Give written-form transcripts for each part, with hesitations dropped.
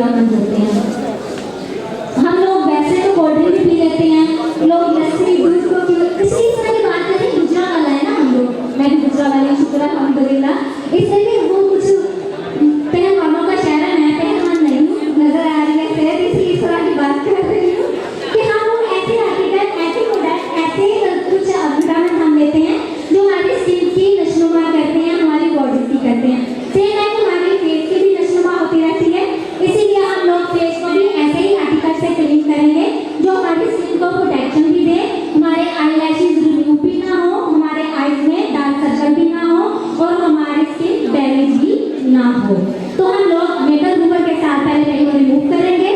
सेहतमंद होते हैं। हम लोग वैसे तो कोल्ड ड्रिंक भी पी लेते हैं, लोग लस्सी दूध को पी, इसी तरह की बात करें गुजरा वाला है ना हम लोग, मैं भी गुजरा वाली शुक्र अल्हम्दुलिल्लाह। इसलिए वो कुछ पहलवानों का चेहरा मैं पहलवान नहीं हूँ, नजर आ रही है शायद इसलिए इस तरह की बात कर रही हूँ कि हम लोग ऐसे आर्टिकल, ऐसे प्रोडक्ट, ऐसे कुछ विटामिन हम लेते हैं जो हमारी स्किन की नशोनुमा करते हैं, हमारी बॉडी की करते हैं। सेम है कि हमारी फेस की भी नशोनुमा होती रहती है, इसीलिए हम लोग फेस को भी ऐसे ही आर्टिकल से क्लीन करेंगे जो हमारी स्किन को प्रोटेक्शन भी दे, हमारे आई लैशेज रिमूव भी ना हो, हमारे आईज में डार्क सर्कल भी ना हो और हमारी स्किन डैमेज भी ना हो। तो हम लोग मेकअप रिमूवर के साथ पहले इनको रिमूव करेंगे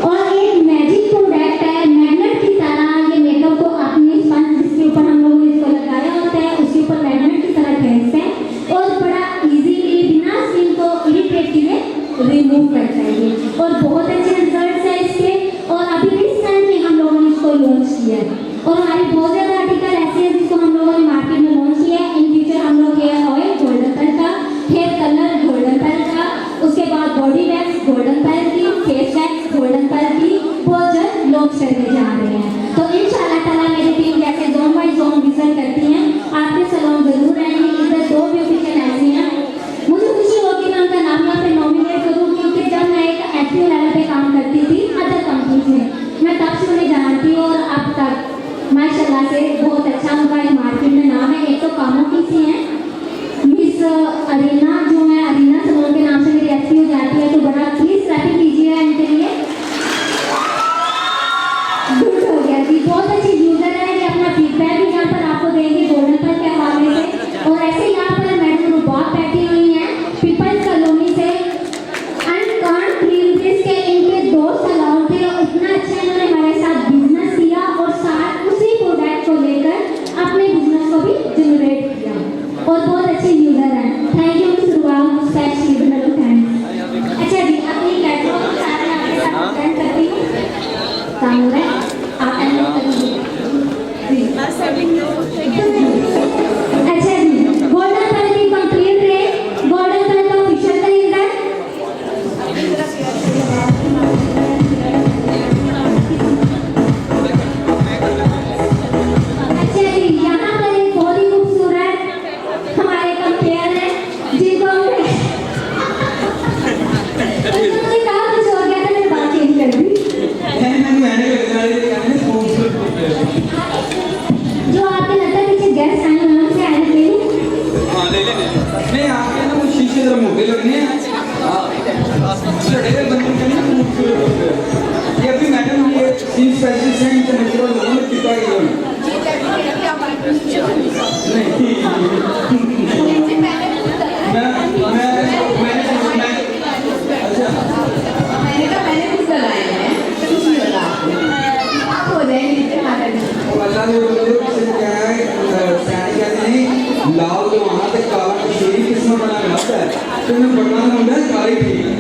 और एक मैजिक प्रोडक्ट है मैग्नेट की तरह, ये मेकअप को अपनी स्पंज जिसके ऊपर हम लोगों ने इसको लगाया होता है उसके ऊपर मैग्नेट की तरह खींचते हैं और बड़ा इजीली बिना स्किन को इरिटेट किए रिमूव करता है ये, और बहुत अच्छे रिजल्ट्स हैं इसके। और अभी रिसेंटली हम लोगों ने इसको लॉन्च किया है और हमारे बहुत ज़्यादा आर्टिकल ऐसे हैं जिसको हम लोगों ने मार्केट में लॉन्च किया है। इन फ्यूचर हम लोग हेयर ऑयल गोल्डन कलर का, हेयर कलर गोल्डन कलर का, उसके बाद बॉडी वैक्स गोल्डन कलर की, फेस वैक्स गोल्डन कलर की बहुत जल्द लॉन्च करने जा रहे हैं। तो इंशाल्लाह ताला मेरी टीम जैसे जोन बाई जोन विजिट करती हैं, आपके सैलून जरूर आएंगे। इधर 2 ब्यूटिशियन ऐसी हैं, मुझे खुशी होगी मैं उनका नाम यहाँ पे नॉमिनेट करूँ क्योंकि जब मैं एक एक्टिव लेवल पे काम करती थी अदर कंपनीज में, मैं तब से उन्हें जानती हूँ और अब तक माशाल्लाह से बहुत अच्छा उनका मार्केट में नाम है। एक तो कामों की सी हैं मिस अरीना, जो है अरीना सैलून के नाम से मेरी एक्टिव हो जाती है, तो बड़ा प्लीज ट्रैफिक कीजिए इनके लिए। गुड हो गया जी, बहुत अच्छी यूजर है, ये अपना फीडबैक भी यहाँ पर आपको देंगे गोल्डन पर के हवाले से। और ऐसे यहाँ पर मैडम रुबाब बैठी हुई हैं पीपल्स कॉलोनी से, अनकॉन क्रीम बेस के इनके 2 सैलून थे और इतना अच्छा इन्होंने हमारे साथ बिजनेस किया और साथ उसी प्रोडक्ट को लेकर अपने बिजनेस को भी जनरेट किया और बहुत अच्छे यूजर हैं। Thank you miss Rubab, specially thanks. अच्छा जी, अपनी कैटलॉग के साथ मैं आपके साथ प्रेजेंट करती हूँ, काम हो रहा है आप एंड करिए जी। अच्छा जी, गोल्डन कलर की कंप्लीट रेंज, गोल्डन कलर का ऑफिशियल कलर। अच्छा जी, यहाँ पर एक बहुत ही खूबसूरत हमारे कंपेयर है जिनको उन्होंने कहा कुछ हो गया था, मैंने बात चेंज कर दी। जो आपके लगता है पीछे गेस्ट आए हैं उनसे आए ले लूं? हाँ ले ले नहीं, आपके ना वो शीशे जरा मोटे लगने हैं, लड़े हुए बंदे के लिए खूबसूरत होते हैं। ये अभी मैडम ये स्किन स्पेशलिस्ट हैं, इनसे नेचुरल लोगों ने टिका ही नहीं। मैंने कुछ लगाए हैं, कुछ नहीं लगा आप हो जाएंगे अल्लाह ने बोले किसी ने क्या है कहते नहीं लाल तो वहाँ तक काला शेरी किस्म बना रहता है, तो मैं बताना होता है काली ठीक